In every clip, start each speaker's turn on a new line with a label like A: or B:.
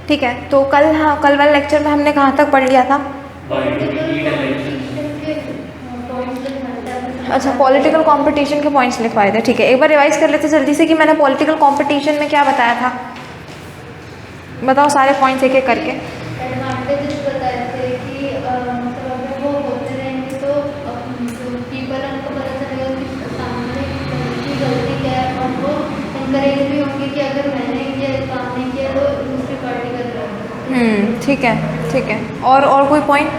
A: ठीक है, तो कल, हाँ, कल वाले लेक्चर में हमने कहाँ तक पढ़ लिया था? अच्छा, पॉलिटिकल कंपटीशन के पॉइंट्स लिखवाए थे। ठीक है, एक बार रिवाइज कर लेते जल्दी से कि मैंने पॉलिटिकल कंपटीशन में क्या बताया था। बताओ सारे पॉइंट्स एक एक करके।
B: एडवांटेजेस बताए थे कि मतलब अगर वो होते रहेंगे तो पीपल हमको पता चलेगा कि सामने की गलती क्या है, और वो इनकरेज भी होंगे कि अगर मैंने ये काम नहीं किया तो दूसरी पार्टी कर रही है।
A: ठीक है, ठीक है। और कोई पॉइंट?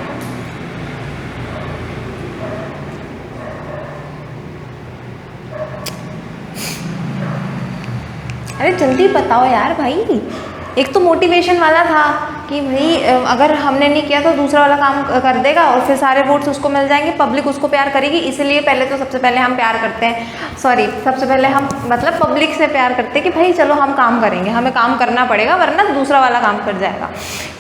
A: अरे जल्दी बताओ यार भाई। एक तो मोटिवेशन वाला था कि भाई अगर हमने नहीं किया तो दूसरा वाला काम कर देगा और फिर सारे वोट्स उसको मिल जाएंगे, पब्लिक उसको प्यार करेगी, इसलिए पहले तो सबसे पहले हम प्यार करते हैं, सॉरी सबसे पहले हम मतलब पब्लिक से प्यार करते हैं कि भाई चलो हम काम करेंगे, हमें काम करना पड़ेगा वरना दूसरा वाला काम कर जाएगा।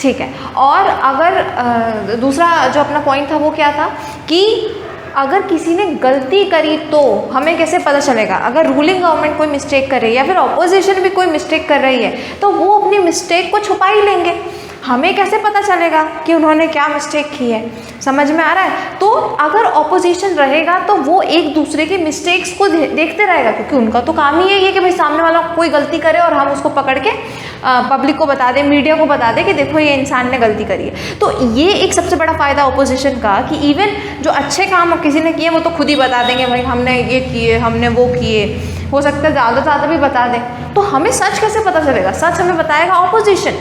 A: ठीक है, और अगर दूसरा जो अपना पॉइंट था वो क्या था कि अगर किसी ने गलती करी तो हमें कैसे पता चलेगा? अगर रूलिंग गवर्नमेंट कोई मिस्टेक कर रही है या फिर ऑपोजिशन भी कोई मिस्टेक कर रही है तो वो अपनी मिस्टेक को छुपा ही लेंगे, हमें कैसे पता चलेगा कि उन्होंने क्या मिस्टेक की है? समझ में आ रहा है? तो अगर ऑपोजिशन रहेगा तो वो एक दूसरे के मिस्टेक्स को देखते रहेगा, क्योंकि उनका तो काम ही यही है कि भाई सामने वाला कोई गलती करे और हम उसको पकड़ के पब्लिक को बता दें, मीडिया को बता दें कि देखो ये इंसान ने गलती करी है। तो ये एक सबसे बड़ा फ़ायदा ऑपोजिशन का कि इवन जो अच्छे काम किसी ने किए वो तो खुद ही बता देंगे, भाई हमने ये किए, हमने वो किए, हो सकता है ज़्यादा से ज़्यादा भी बता दें। तो हमें सच कैसे पता चलेगा? सच हमें बताएगा ऑपोजिशन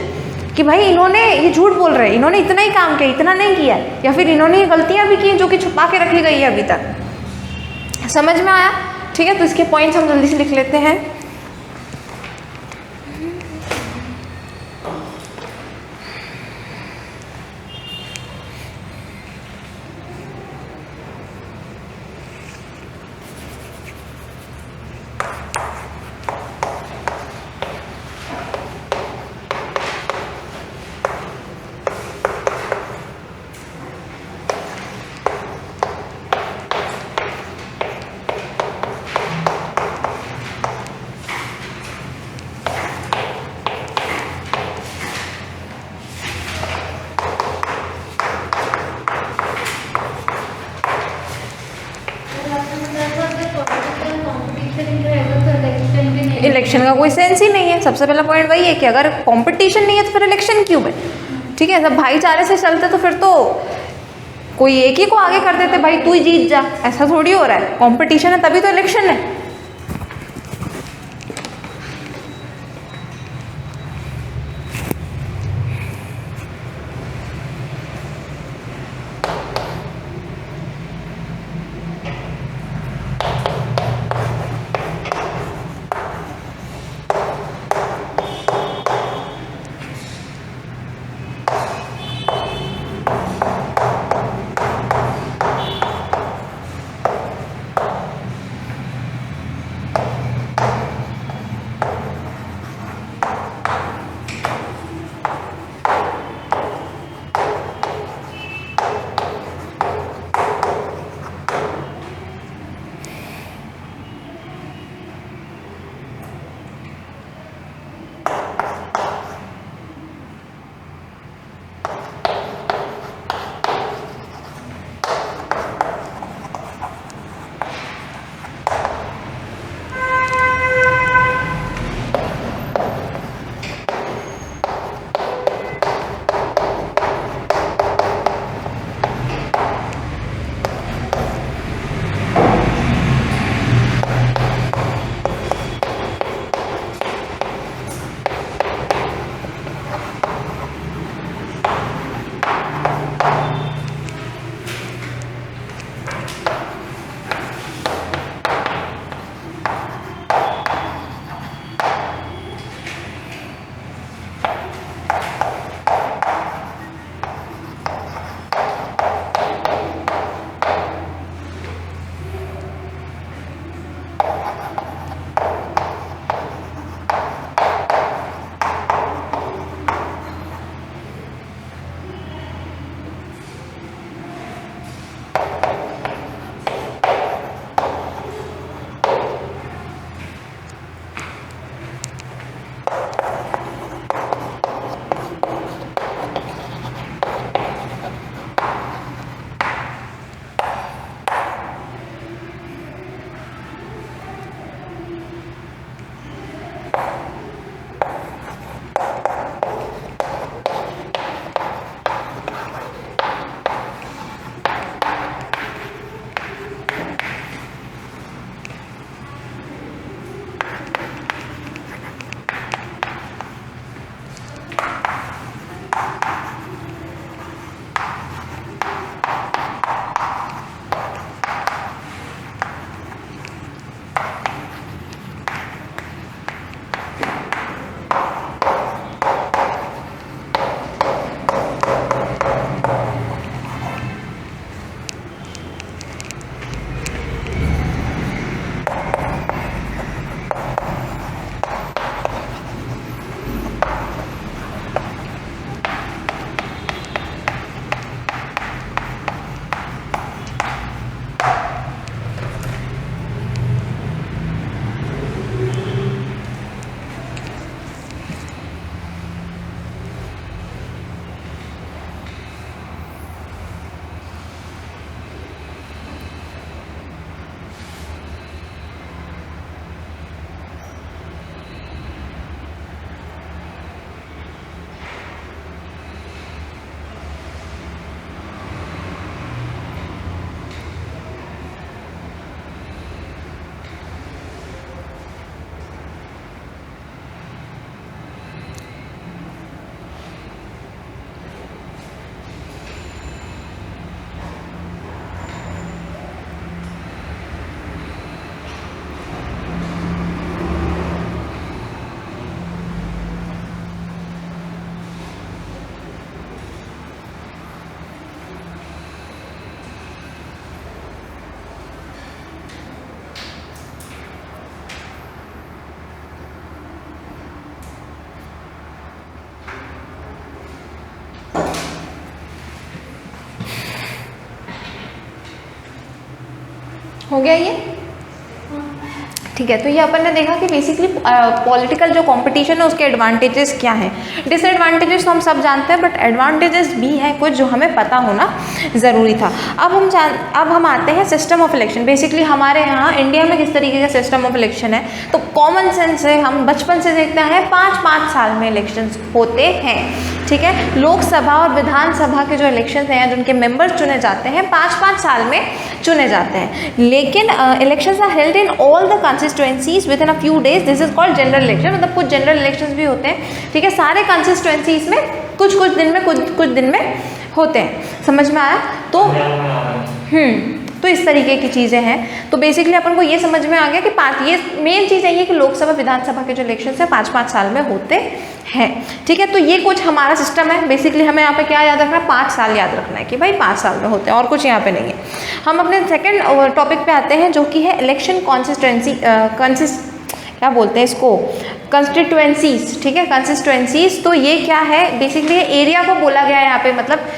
A: कि भाई इन्होंने ये झूठ बोल रहे हैं, इन्होंने इतना ही काम किया, इतना नहीं किया, या फिर इन्होंने ये गलतियाँ भी की जो कि छुपा के रखी गई है अभी तक। समझ में आया? ठीक है, तो इसके पॉइंट्स हम जल्दी से लिख लेते हैं। इलेक्शन का कोई सेंस ही नहीं है। सबसे पहला पॉइंट वही है कि अगर कंपटीशन नहीं है तो फिर इलेक्शन क्यों है? ठीक है, जब भाईचारे से चलते तो फिर तो कोई एक ही को आगे कर देते, भाई तू ही जीत जा, ऐसा थोड़ी हो रहा है। कंपटीशन है तभी तो इलेक्शन है। हो गया ये? ठीक है, तो ये अपन ने देखा कि बेसिकली पॉलिटिकल जो कंपटीशन है उसके एडवांटेजेस क्या हैं। डिसएडवांटेजेस तो हम सब जानते हैं, बट एडवांटेजेस भी हैं कुछ जो हमें पता होना ज़रूरी था। अब हम आते हैं सिस्टम ऑफ इलेक्शन। बेसिकली हमारे यहाँ इंडिया में किस तरीके का सिस्टम ऑफ इलेक्शन है, तो कॉमन सेंस से हम बचपन से देखते हैं 5-5 साल में इलेक्शंस होते हैं। ठीक है, लोकसभा और विधानसभा के जो इलेक्शन हैं जिनके मेंबर्स चुने जाते हैं 5-5 साल में चुने जाते हैं, लेकिन elections are held in all the constituencies within a few days. This is called general election. मतलब कुछ जनरल इलेक्शंस भी होते हैं, ठीक है, सारे कंस्टिट्यूएंसीज में कुछ दिन में होते हैं। समझ में आया? तो इस तरीके की चीज़ें हैं। तो बेसिकली अपन को ये समझ में आ गया कि ये मेन चीज़ है ये कि लोकसभा विधानसभा के जो इलेक्शन है 5-5 साल में होते हैं। ठीक है, तो ये कुछ हमारा सिस्टम है। बेसिकली हमें यहाँ पे क्या याद रखना है, 5 साल याद रखना है कि भाई 5 साल में होते हैं, और कुछ यहाँ पे नहीं है। हम अपने सेकेंड टॉपिक पे आते हैं जो कि है इलेक्शन कॉन्स्टिट्यूएंसी, क्या बोलते हैं इसको, कंस्टिट्यूएंसीज। ठीक है, कंस्टिट्यूएंसीज तो ये क्या है, बेसिकली एरिया को बोला गया है यहाँ पे। मतलब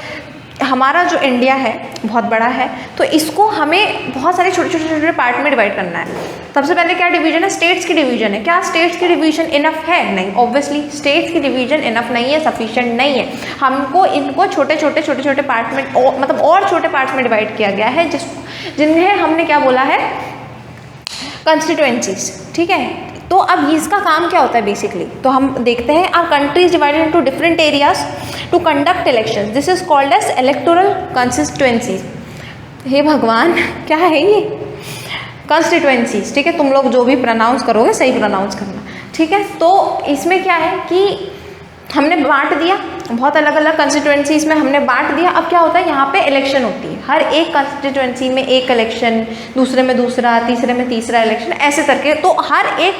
A: हमारा जो इंडिया है बहुत बड़ा है, तो इसको हमें बहुत सारे छोटे छोटे पार्ट में डिवाइड करना है। सबसे पहले क्या डिवीजन है, स्टेट्स की डिवीजन है। क्या स्टेट्स की डिवीजन इनफ है? नहीं, ऑब्वियसली स्टेट्स की डिवीजन इनफ नहीं है, सफिशिएंट नहीं है। हमको इनको छोटे छोटे पार्ट में मतलब और छोटे पार्ट्स में डिवाइड किया गया है, जिन्हें हमने क्या बोला है, कंस्टिट्यूएंसीज। ठीक है, तो अब इसका काम क्या होता है बेसिकली, तो हम देखते हैं are countries divided into different areas to conduct elections. This is called as electoral constituencies. हे भगवान, क्या है ये, कंस्टिट्यूएंसीज। ठीक है, तुम लोग जो भी प्रोनाउंस करोगे सही प्रोनाउंस करना। ठीक है, तो इसमें क्या है कि हमने बांट दिया, बहुत अलग अलग कंस्टिट्यूएंसीज में हमने बांट दिया। अब क्या होता है, यहाँ पे इलेक्शन होती है, हर एक कंस्टिट्यूएंसी में एक इलेक्शन, दूसरे में दूसरा, तीसरे में तीसरा इलेक्शन, ऐसे करके। तो हर एक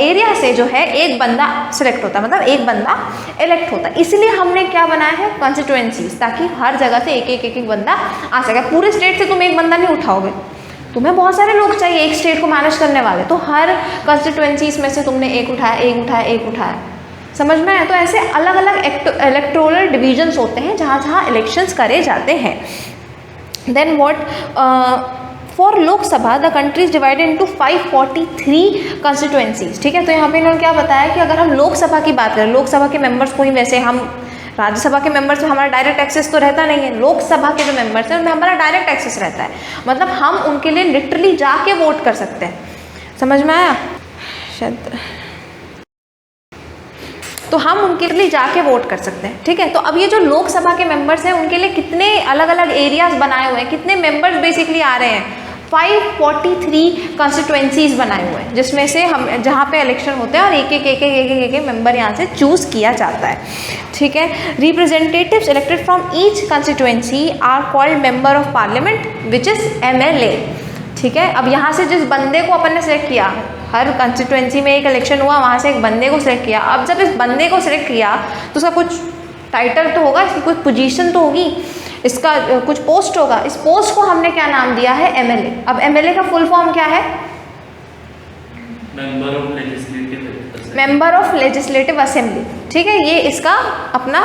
A: एरिया से जो है एक बंदा सिलेक्ट होता है, मतलब एक बंदा इलेक्ट होता है। इसलिए हमने क्या बनाया है, कंस्टिट्यूएंसीज, ताकि हर जगह से एक बंदा आ सके। पूरे स्टेट से तुम एक बंदा नहीं उठाओगे, तुम्हें बहुत सारे लोग चाहिए एक स्टेट को मैनेज करने वाले। तो हर कंस्टिट्यूएंसीज में से तुमने एक उठाया। समझ में आया? तो ऐसे अलग अलग इलेक्टोरल डिविजन्स होते हैं जहाँ इलेक्शंस करे जाते हैं। Then what, for Lok Sabha the country is divided into 543 constituencies. ठीक है, तो यहाँ पे इन्होंने क्या बताया कि अगर हम लोकसभा की बात करें, लोकसभा के मेंबर्स को ही, वैसे हम राज्यसभा के मेंबर्स में हमारा डायरेक्ट एक्सेस तो रहता नहीं है, लोकसभा के जो मेंबर्स हैं उनमें हमारा डायरेक्ट एक्सेस रहता है। मतलब हम उनके लिए लिटरली जाके वोट कर सकते हैं। समझ में आया? शायद तो हम उनके लिए जाके वोट कर सकते हैं। ठीक है, तो अब ये जो लोकसभा के मेंबर्स हैं उनके लिए कितने अलग अलग एरियाज बनाए हुए हैं, कितने मेंबर्स बेसिकली आ रहे हैं, 543 कंस्टिट्यूएंसीज बनाए हुए हैं, जिसमें से हम जहाँ पे इलेक्शन होते हैं और एक मेंबर यहाँ से चूज़ किया जाता है। ठीक है, representatives elected from each constituency are called member of parliament which is MLA। ठीक है, अब यहाँ से जिस बंदे को अपन ने सेलेक्ट किया, हर कंस्टिट्यूएंसी में एक इलेक्शन हुआ, वहाँ से एक बंदे को सिलेक्ट किया। अब जब इस बंदे को सिलेक्ट किया तो उसका कुछ टाइटल तो होगा, इसकी कुछ पोजीशन तो होगी, इसका कुछ पोस्ट होगा। इस पोस्ट को हमने क्या नाम दिया है, MLA। अब MLA का फुल फॉर्म क्या है, मेंबर ऑफ लेजिस्लेटिव असेंबली। ठीक है, ये इसका अपना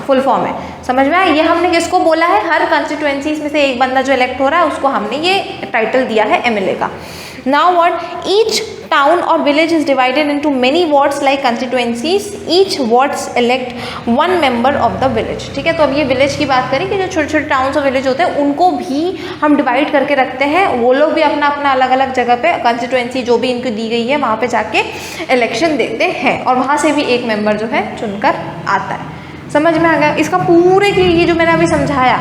A: फुल फॉर्म है। समझ में आया? ये हमने किसको बोला है, हर कंस्टिट्यूएंसीज में से एक बंदा जो इलेक्ट हो रहा है उसको हमने ये टाइटल दिया है MLA का। Now what, each town or village is divided into many wards like constituencies. Each wards elect one member of the village. ठीक है, तो अब ये विलेज की बात करें कि जो छोटे छोटे टाउन्स और विलेज होते हैं उनको भी हम डिवाइड करके रखते हैं। वो लोग भी अपना अपना अलग अलग जगह पे कंस्टिट्यूएंसी जो भी इनको दी गई है वहाँ पे जाके इलेक्शन देते हैं, और वहाँ से भी एक मेंबर जो है चुनकर आता है। समझ में आ गया? इसका पूरे के लिए जो मैंने अभी समझाया,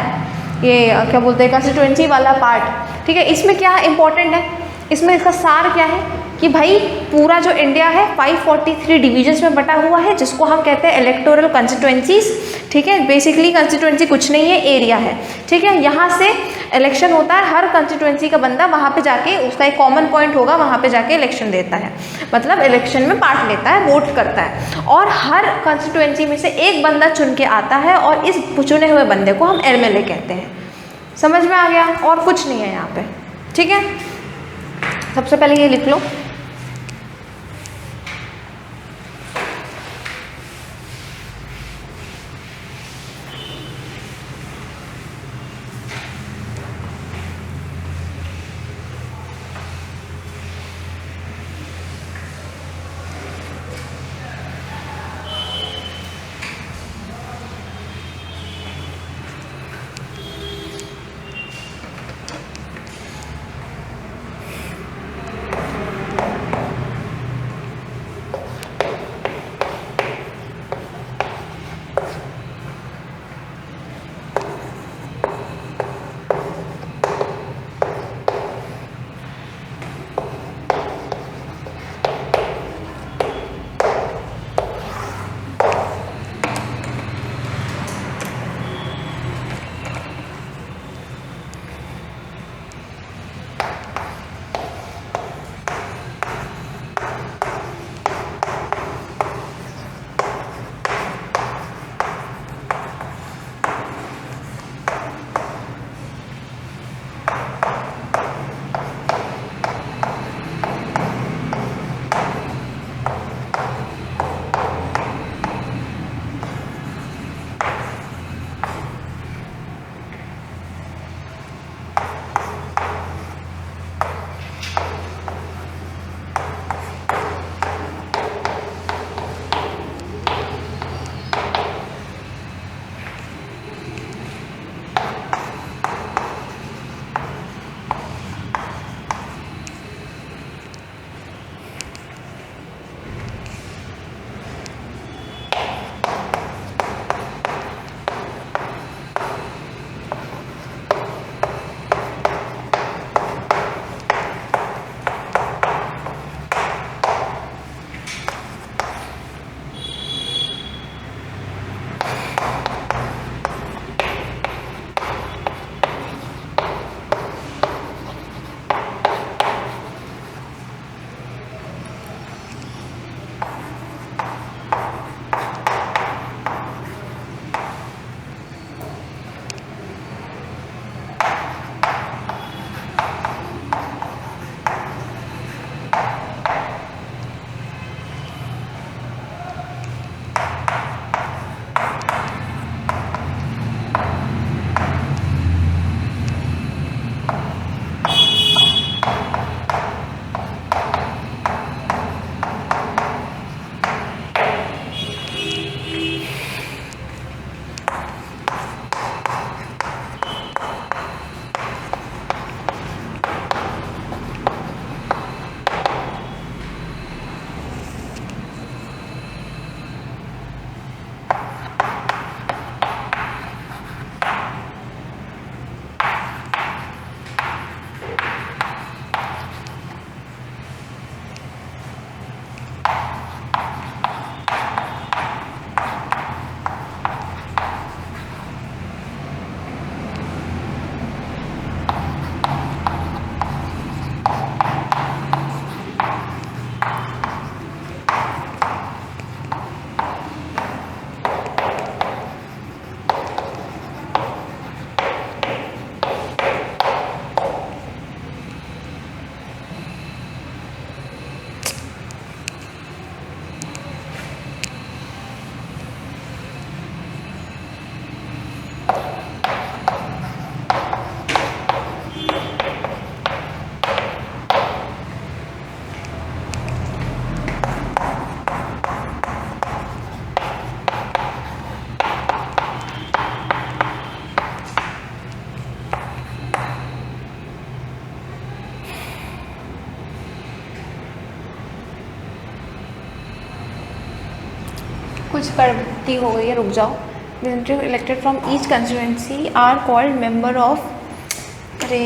A: ये क्या बोलते हैं कंस्टिट्यूएंसी वाला पार्ट, ठीक है, इसमें क्या इंपॉर्टेंट है, इसमें इसका सार क्या है कि भाई पूरा जो इंडिया है 543 डिवीजन्स में बटा हुआ है, जिसको हम कहते हैं इलेक्टोरल कंस्टिट्यूएंसीज। ठीक है, बेसिकली कंस्टिट्यूएंसी कुछ नहीं है, एरिया है। ठीक है, यहाँ से इलेक्शन होता है, हर कंस्टिट्यूएंसी का बंदा वहाँ पे जाके, उसका एक कॉमन पॉइंट होगा, वहाँ पे जाके इलेक्शन देता है, मतलब इलेक्शन में पार्ट लेता है, वोट करता है, और हर कंस्टिट्यूएंसी में से एक बंदा चुन के आता है, और इस चुने हुए बंदे को हम MLA कहते हैं। समझ में आ गया? और कुछ नहीं है यहाँ पे। ठीक है, सबसे पहले ये लिख लो, कुछ गलती हो गई है, रुक जाओ। Representative elected from each constituency are called member of, अरे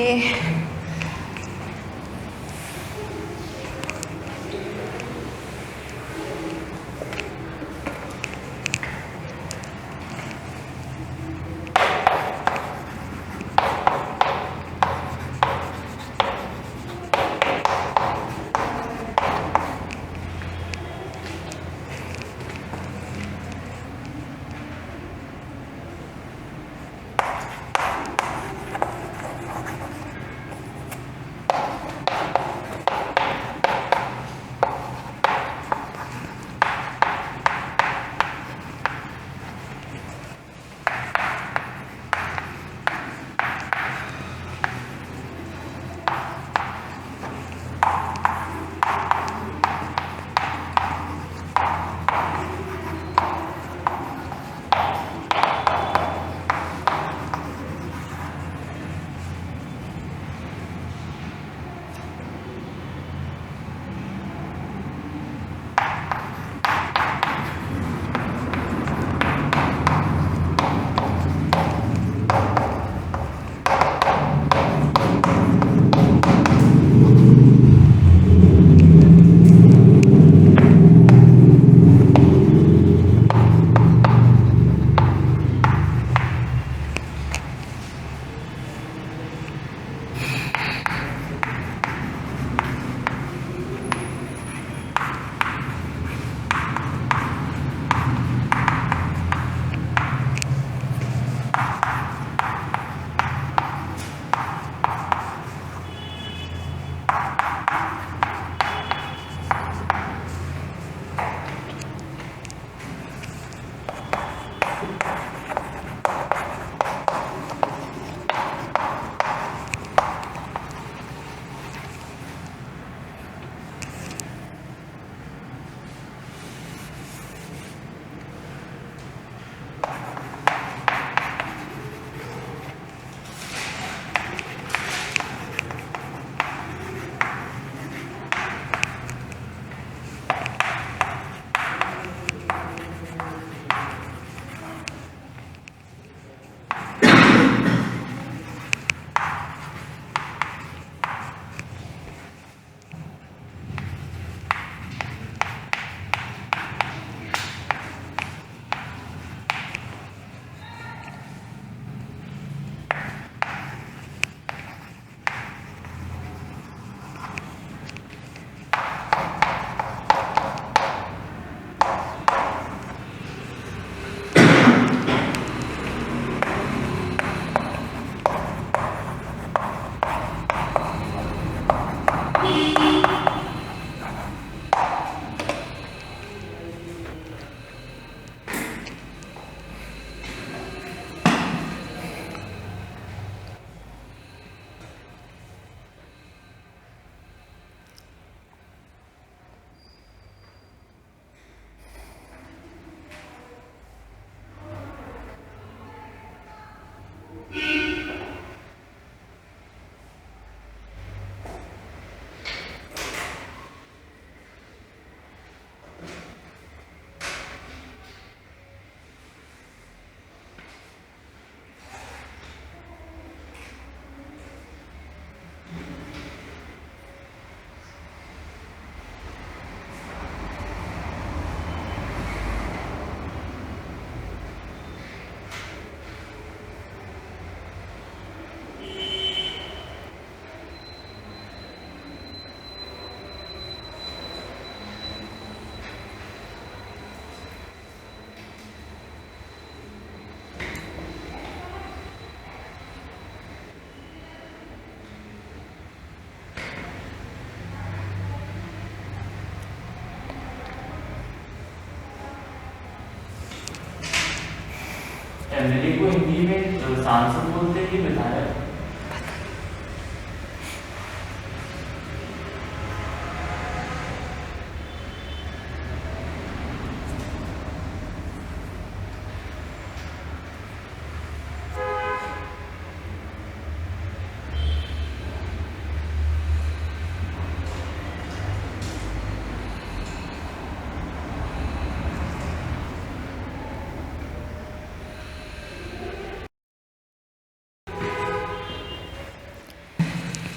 C: एमएलए को हिंदी में सांसद बोलते हैं कि विधायक?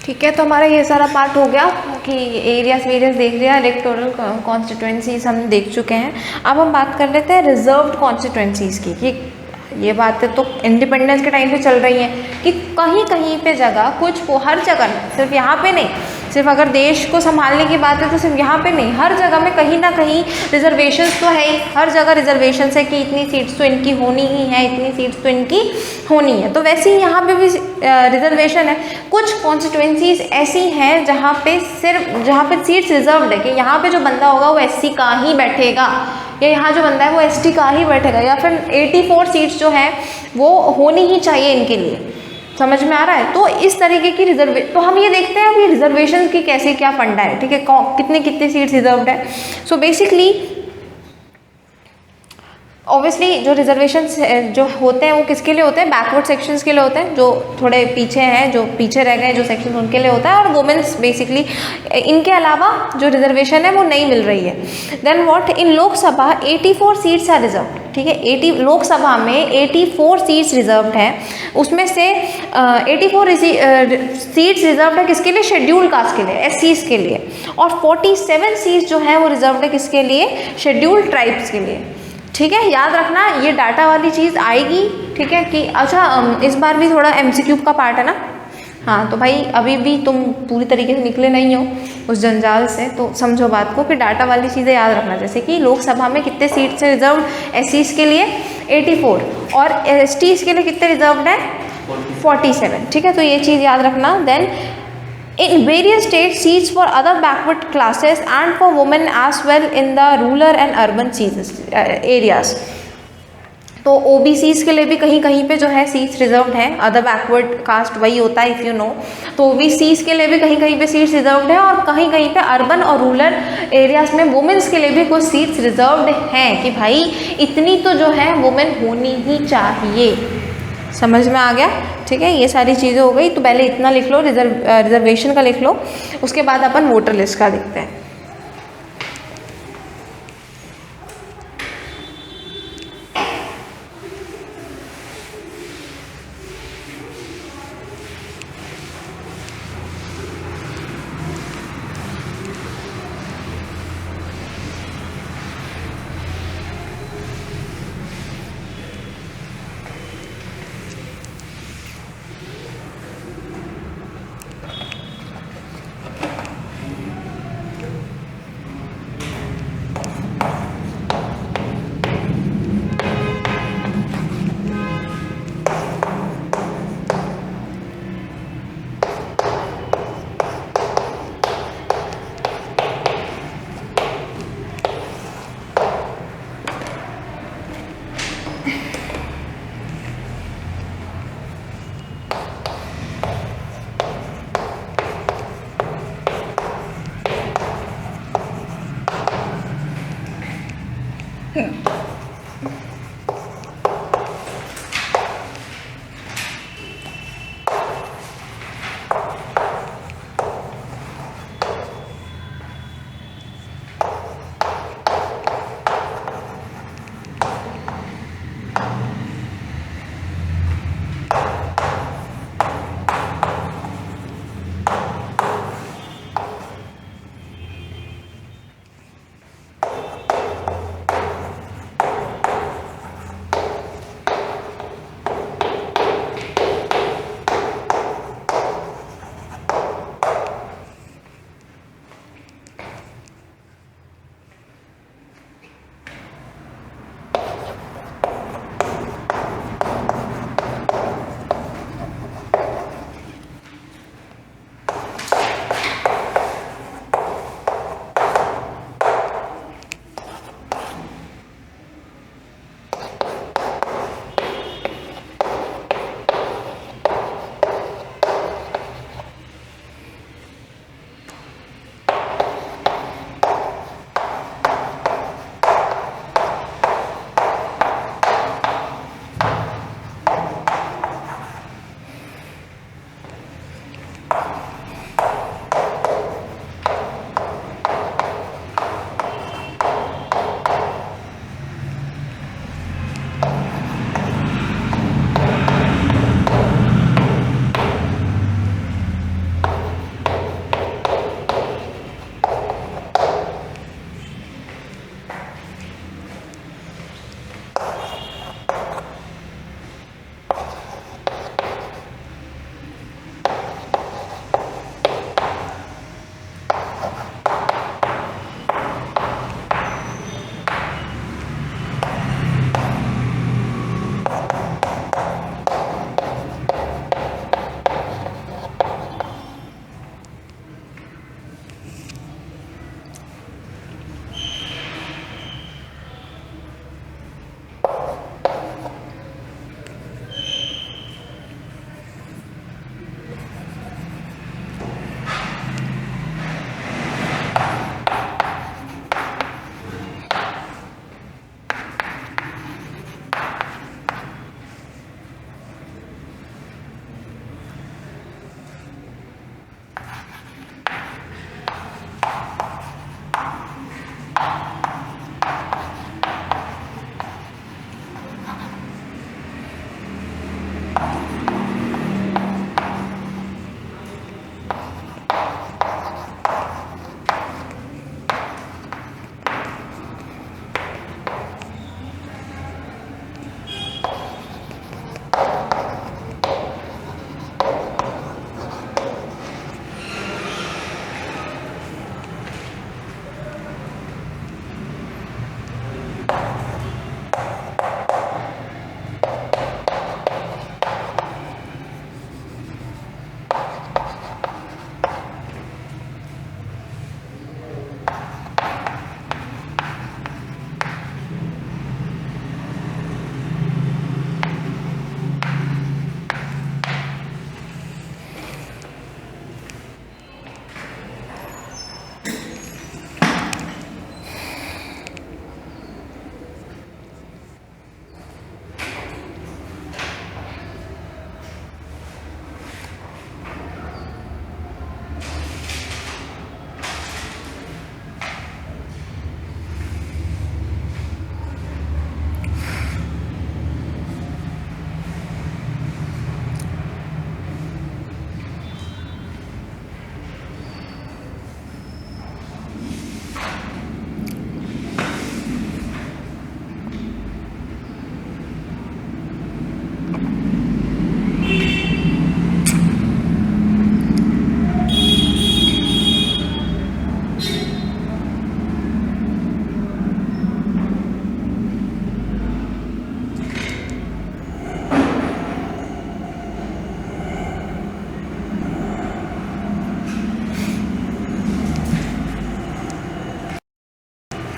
A: ठीक है, तो हमारा ये सारा पार्ट हो गया कि एरियाज वेरियस देख लिया, इलेक्टोरल कॉन्स्टिट्यूएंसीज हम देख चुके हैं। अब हम बात कर लेते हैं रिजर्व्ड कॉन्स्टिट्यूएंसीज की, कि ये बातें तो इंडिपेंडेंस के टाइम पे चल रही हैं कि कहीं कहीं पे जगह कुछ को, हर जगह सिर्फ यहाँ पे नहीं, सिर्फ अगर देश को संभालने की बात है तो सिर्फ यहाँ पे नहीं, हर जगह में कहीं ना कहीं रिजर्वेशंस तो है ही, हर जगह रिजर्वेशन है कि इतनी सीट्स तो इनकी होनी ही है, इतनी सीट्स तो इनकी होनी है। तो वैसे ही यहाँ पे भी रिजर्वेशन है। कुछ कॉन्स्टिट्यूएंसीज ऐसी हैं जहाँ पे सीट्स रिजर्व्ड है कि यहाँ पे जो बंदा होगा वो SC का ही बैठेगा, या यहाँ जो बंदा है वो ST का ही बैठेगा, या फिर 84 सीट्स जो हैं वो होनी ही चाहिए इनके लिए। समझ में आ रहा है? तो इस तरीके की तो हम ये देखते हैं अभी रिजर्वेशन की कैसे क्या फंडा है, ठीक है, कितनी सीट्स रिजर्व्ड है। सो बेसिकली ऑब्वियसली जो रिजर्वेशन जो होते हैं वो किसके लिए होते हैं? बैकवर्ड सेक्शंस के लिए होते हैं, जो थोड़े पीछे हैं, जो पीछे रह गए जो सेक्शन, उनके लिए होता है, और वुमेन्स बेसिकली इनके अलावा जो रिजर्वेशन है वो नहीं मिल रही है। Then what, in Lok Sabha 84 seats are reserved, ठीक है, लोकसभा में 84 सीट्स रिजर्व्ड हैं, उसमें से 84 सीट्स रिजर्व्ड है किसके लिए? शेड्यूल्ड कास्ट के लिए, SCs के लिए, और 47 सीट्स जो है वो रिजर्व्ड है किसके लिए? शेड्यूल्ड ट्राइब्स के लिए। ठीक है, याद रखना ये डाटा वाली चीज़ आएगी, ठीक है, कि अच्छा इस बार भी थोड़ा MCQ का पार्ट है ना। हाँ, तो भाई अभी भी तुम पूरी तरीके से निकले नहीं हो उस जंजाल से, तो समझो बात को कि डाटा वाली चीज़ें याद रखना, जैसे कि लोकसभा में कितने सीट्स है रिजर्व SCs के लिए? 84, और STs के लिए कितने रिजर्व्ड है? 47, ठीक है, तो ये चीज़ याद रखना। Then in various states seats for other backward classes and for women as well in the rural and urban areas. तो OBCs के लिए भी कहीं कहीं पे जो है सीट्स रिजर्व्ड है, अदर बैकवर्ड कास्ट वही होता है इफ़ यू नो, तो OBCs के लिए भी कहीं कहीं पे सीट्स रिजर्व्ड है, और कहीं कहीं पे अर्बन और रूरल एरियाज में वुमेन्स के लिए भी कुछ सीट्स रिजर्व्ड हैं कि भाई इतनी तो जो है वुमेन होनी ही चाहिए। समझ में आ गया? ठीक है, ये सारी चीज़ें हो गई। तो पहले इतना लिख लो, रिजर्वेशन का लिख लो, उसके बाद अपन वोटर लिस्ट का लिखते हैं।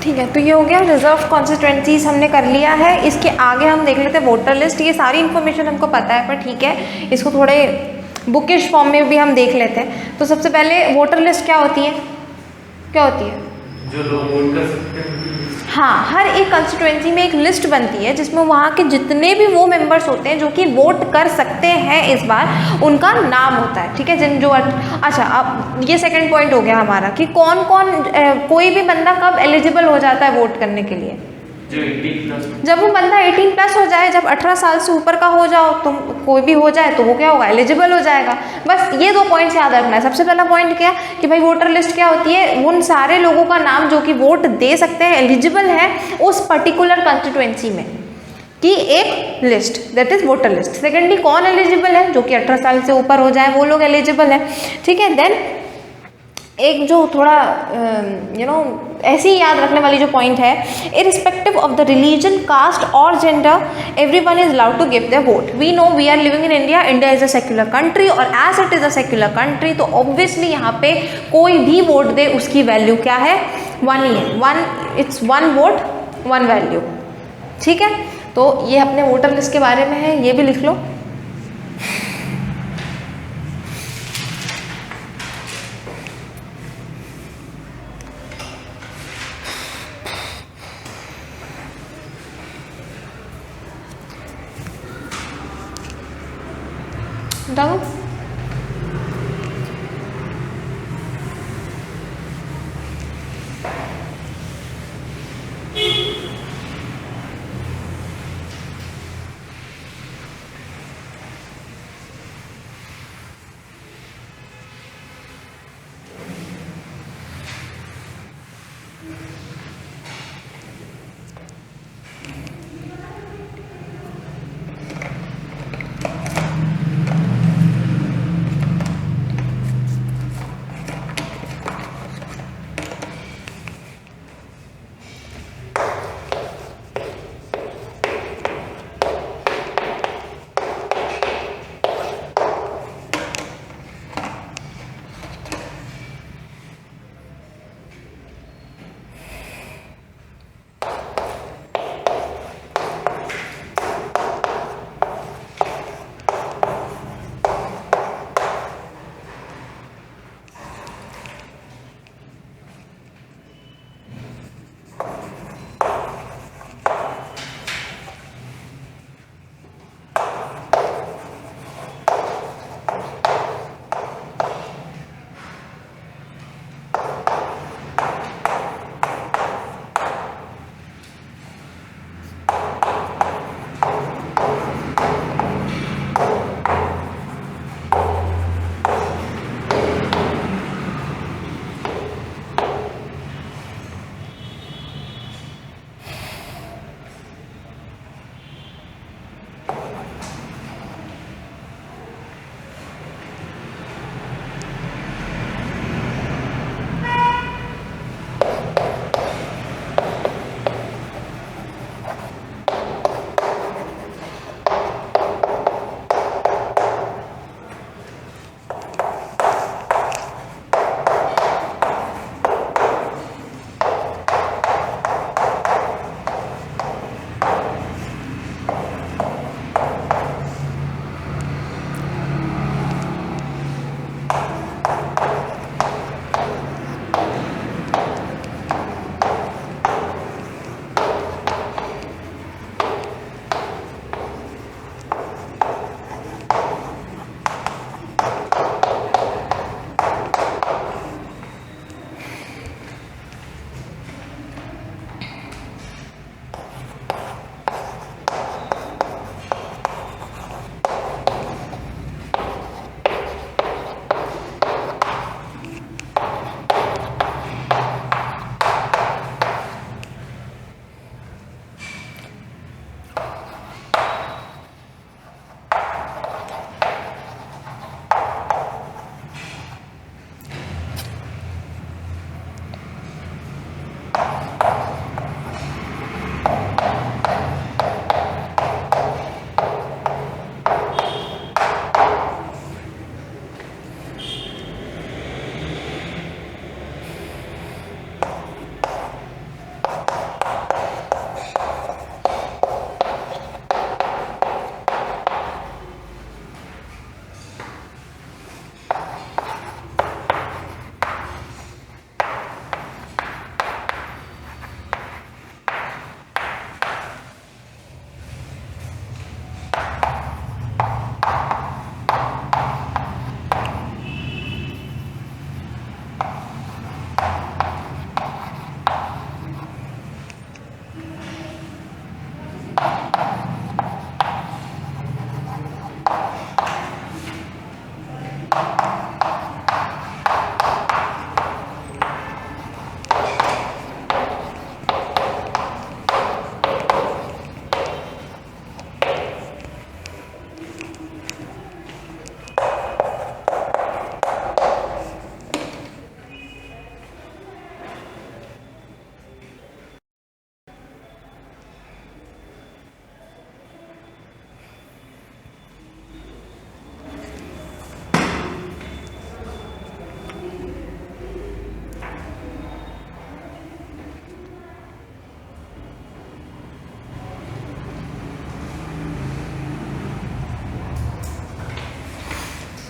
A: ठीक है, तो ये हो गया रिजर्व कॉन्स्टिट्यूएंसीज हमने कर लिया है। इसके आगे हम देख लेते हैं वोटर लिस्ट। ये सारी इन्फॉर्मेशन हमको पता है, पर ठीक है, इसको थोड़े बुकिश फॉर्म में भी हम देख लेते हैं। तो सबसे पहले वोटर लिस्ट क्या होती है, क्या होती है?
C: जो लोग वोट कर सकते हैं।
A: हाँ, हर एक कंस्टिट्यूएंसी में एक लिस्ट बनती है जिसमें वहाँ के जितने भी वो मेंबर्स होते हैं जो कि वोट कर सकते हैं इस बार, उनका नाम होता है। ठीक है, जिन जो अच्छा, अब ये सेकंड पॉइंट हो गया हमारा कि कौन कौन कोई भी बंदा कब एलिजिबल हो जाता है वोट करने के लिए।
C: जो 18+,
A: जब वो बंदा 18+ हो जाए, जब 18 साल से ऊपर का हो जाओ, तो कोई भी हो जाए तो वो क्या होगा, एलिजिबल हो जाएगा। बस ये 2 पॉइंट्स याद रखना है। सबसे पहला पॉइंट क्या कि भाई वोटर लिस्ट क्या होती है, उन सारे लोगों का नाम जो कि वोट दे सकते हैं, एलिजिबल है उस पर्टिकुलर कंस्टिट्यूएंसी में की एक list, that is voter list. Secondly कौन एलिजिबल है, जो कि 18 साल से ऊपर हो जाए वो लोग एलिजिबल है। ठीक है, देन एक जो थोड़ा ऐसे ही याद रखने वाली जो पॉइंट है, irrespective of the religion, caste और gender, everyone is allowed to give their vote. We know we are living in India, India is a secular country, और as it is a secular country तो obviously यहाँ पे कोई भी vote दे उसकी value क्या है, 1 ही है। It's 1 vote 1 value. ठीक है, तो ये अपने वोटर लिस्ट के बारे में है, ये भी लिख लो। डालो।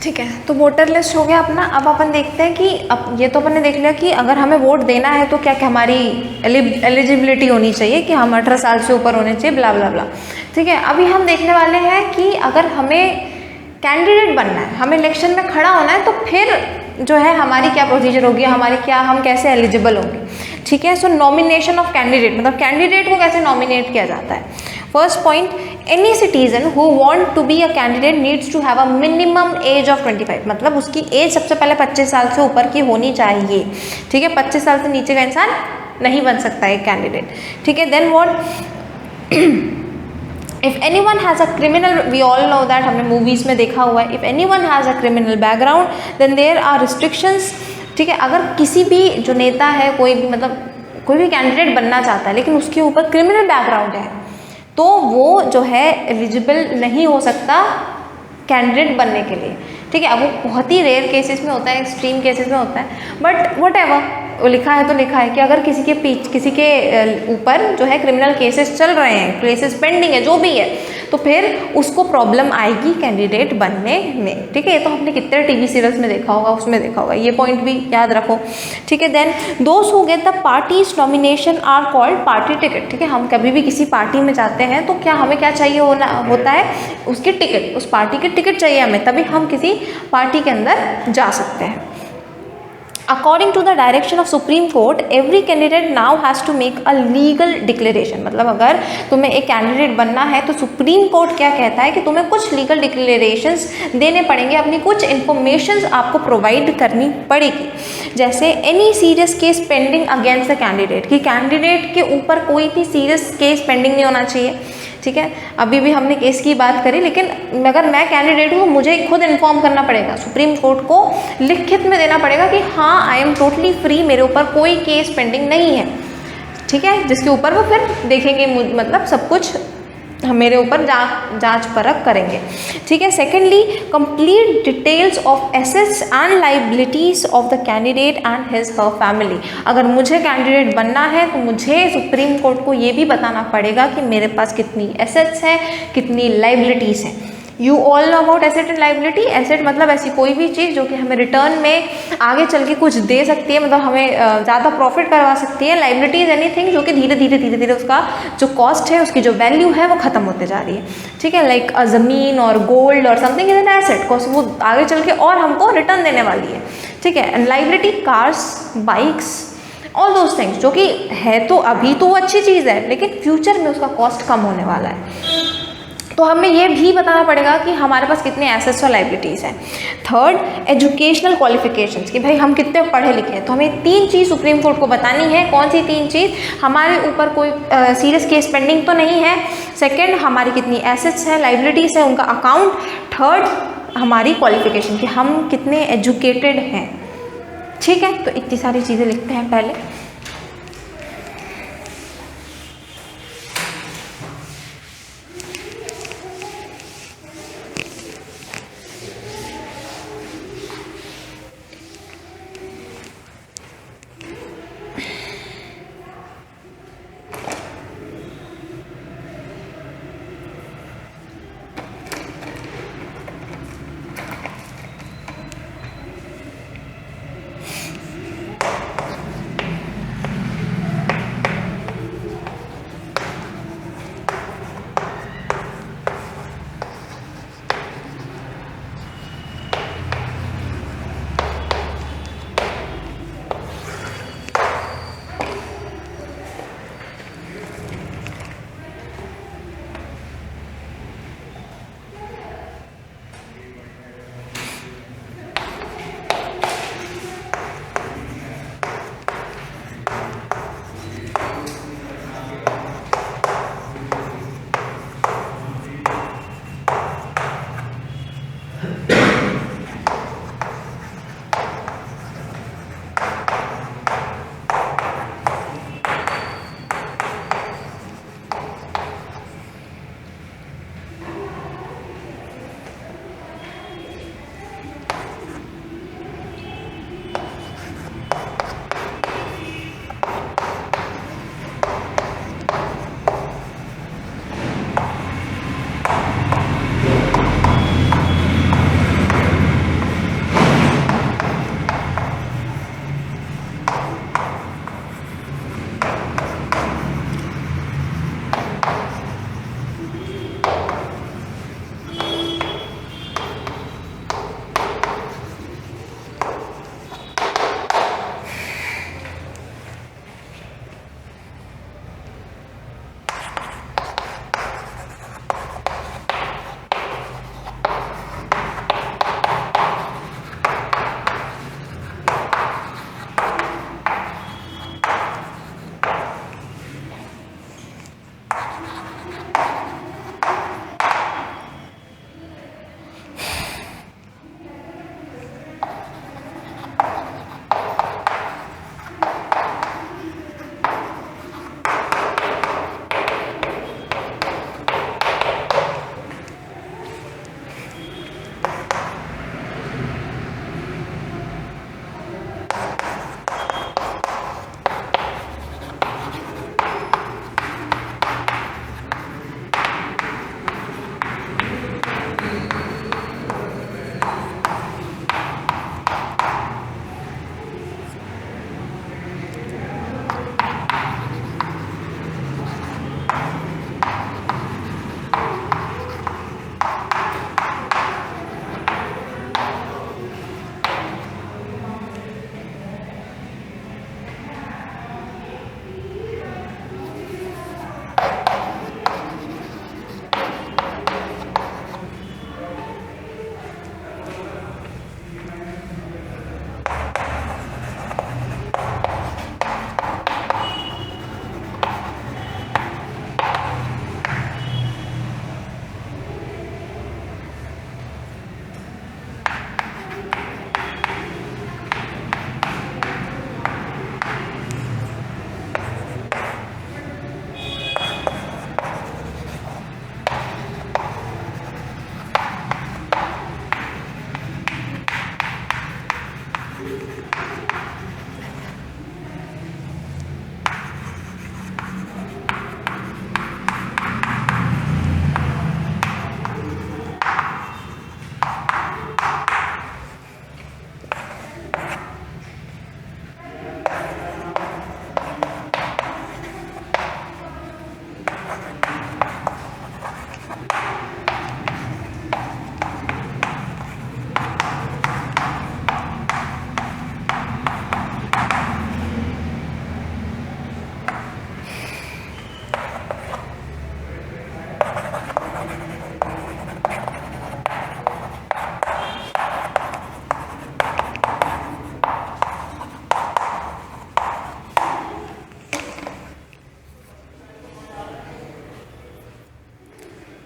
A: ठीक है, तो वोटर लिस्ट हो गया अपना। अब अपन देखते हैं कि अब ये तो अपन ने देख लिया कि अगर हमें वोट देना है तो क्या क्या हमारी एलिजिबिलिटी होनी चाहिए, कि हम 18 साल से ऊपर होने चाहिए, ब्ला ब्ला ब्ला। ठीक है, अभी हम देखने वाले हैं कि अगर हमें कैंडिडेट बनना है, हमें इलेक्शन में खड़ा होना है, तो फिर जो है हमारी क्या प्रोसीजर होगी, हमारी क्या, हम कैसे एलिजिबल होंगे। ठीक है, सो नॉमिनेशन ऑफ कैंडिडेट, मतलब कैंडिडेट को कैसे नॉमिनेट किया जाता है। First point, any citizen who want to be a candidate needs to have a minimum age of 25, मतलब उसकी एज सबसे पहले 25 साल से ऊपर की होनी चाहिए। ठीक है, 25 साल से नीचे का इंसान नहीं बन सकता है कैंडिडेट। ठीक है, then what, if anyone has a criminal, we all know that, हमने मूवीज़ में देखा हुआ है, if anyone has a criminal background then there are restrictions. ठीक है, अगर किसी भी जो नेता है, कोई भी, मतलब कोई भी कैंडिडेट बनना चाहता है लेकिन उसके ऊपर क्रिमिनल बैकग्राउंड है, तो वो जो है एलिजिबल नहीं हो सकता कैंडिडेट बनने के लिए। ठीक है, अब वो बहुत ही रेयर केसेस में होता है, एक्सट्रीम केसेस में होता है, बट वट एवर, वो लिखा है तो लिखा है कि अगर किसी के ऊपर जो है क्रिमिनल केसेस चल रहे हैं, केसेस पेंडिंग है, जो भी है, तो फिर उसको प्रॉब्लम आएगी कैंडिडेट बनने में। ठीक है, ये तो हमने कितने टीवी सीरियल्स में देखा होगा, उसमें देखा होगा, ये पॉइंट भी याद रखो। ठीक है, then those who get the parties nomination are called party ticket. ठीक है, हम कभी भी किसी पार्टी में जाते हैं तो क्या हमें क्या चाहिए होता है, उसकी टिकट, उस पार्टी की टिकट चाहिए हमें, तभी हम किसी पार्टी के अंदर जा सकते हैं। According to the direction of Supreme Court, every candidate now has to make a legal declaration। मतलब अगर तुम्हें एक कैंडिडेट बनना है तो सुप्रीम कोर्ट क्या कहता है कि तुम्हें कुछ लीगल डिक्लेरेशंस देने पड़ेंगे, अपनी कुछ इन्फॉर्मेशंस आपको प्रोवाइड करनी पड़ेगी। जैसे any serious case pending against the candidate, कि कैंडिडेट के ऊपर कोई भी सीरियस केस पेंडिंग नहीं होना चाहिए। ठीक है, अभी भी हमने केस की बात करी, लेकिन अगर मैं कैंडिडेट हूँ, मुझे खुद इन्फॉर्म करना पड़ेगा, सुप्रीम कोर्ट को लिखित में देना पड़ेगा कि हाँ, आई एम टोटली फ्री, मेरे ऊपर कोई केस पेंडिंग नहीं है। ठीक है, जिसके ऊपर वो फिर देखेंगे, मतलब सब कुछ मेरे ऊपर जांच परख करेंगे। ठीक है, secondly, complete details of assets and liabilities of the candidate and his her family. अगर मुझे कैंडिडेट बनना है तो मुझे सुप्रीम कोर्ट को ये भी बताना पड़ेगा कि मेरे पास कितनी एसेट्स हैं, कितनी लाइबिलिटीज़ हैं। You all know about asset and liability. Asset मतलब ऐसी कोई भी चीज़ जो कि हमें रिटर्न में आगे चल के कुछ दे सकती है, मतलब हमें ज़्यादा प्रॉफिट करवा सकती है। लाइबिलिटी इज एनीथिंग जो कि धीरे धीरे उसका जो कॉस्ट है, उसकी जो वैल्यू है, वो खत्म होते जा रही है। ठीक है, लाइक ज़मीन और गोल्ड और something is an asset, cost वो आगे चल के और हमको रिटर्न देने वाली है। ठीक है, and liability cars, bikes, all those things, जो कि है तो अभी तो वो अच्छी चीज़ है, लेकिन फ्यूचर में उसका कॉस्ट कम होने वाला है। तो हमें ये भी बताना पड़ेगा कि हमारे पास कितने एसेट्स और लाइबिलिटीज़ हैं। थर्ड, एजुकेशनल क्वालिफिकेशंस, कि भाई हम कितने पढ़े लिखे हैं। तो हमें 3 चीज़ सुप्रीम कोर्ट को बतानी है। कौन सी 3 चीज़? हमारे ऊपर कोई सीरियस केस पेंडिंग तो नहीं है। सेकंड, हमारी कितनी एसेट्स हैं, लाइबिलिटीज़ हैं, उनका अकाउंट। थर्ड, हमारी क्वालिफिकेशन, कि हम कितने एजुकेटेड हैं। ठीक है, तो इतनी सारी चीज़ें लिखते हैं पहले।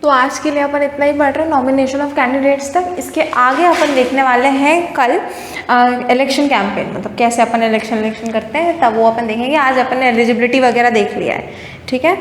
A: तो आज के लिए अपन इतना ही पढ़ रहे हैं नॉमिनेशन ऑफ कैंडिडेट्स तक। इसके आगे अपन देखने वाले हैं कल इलेक्शन कैंपेन, मतलब कैसे अपन इलेक्शन करते हैं, तब वो अपन देखेंगे। आज अपन ने एलिजिबिलिटी वगैरह देख लिया है, ठीक है।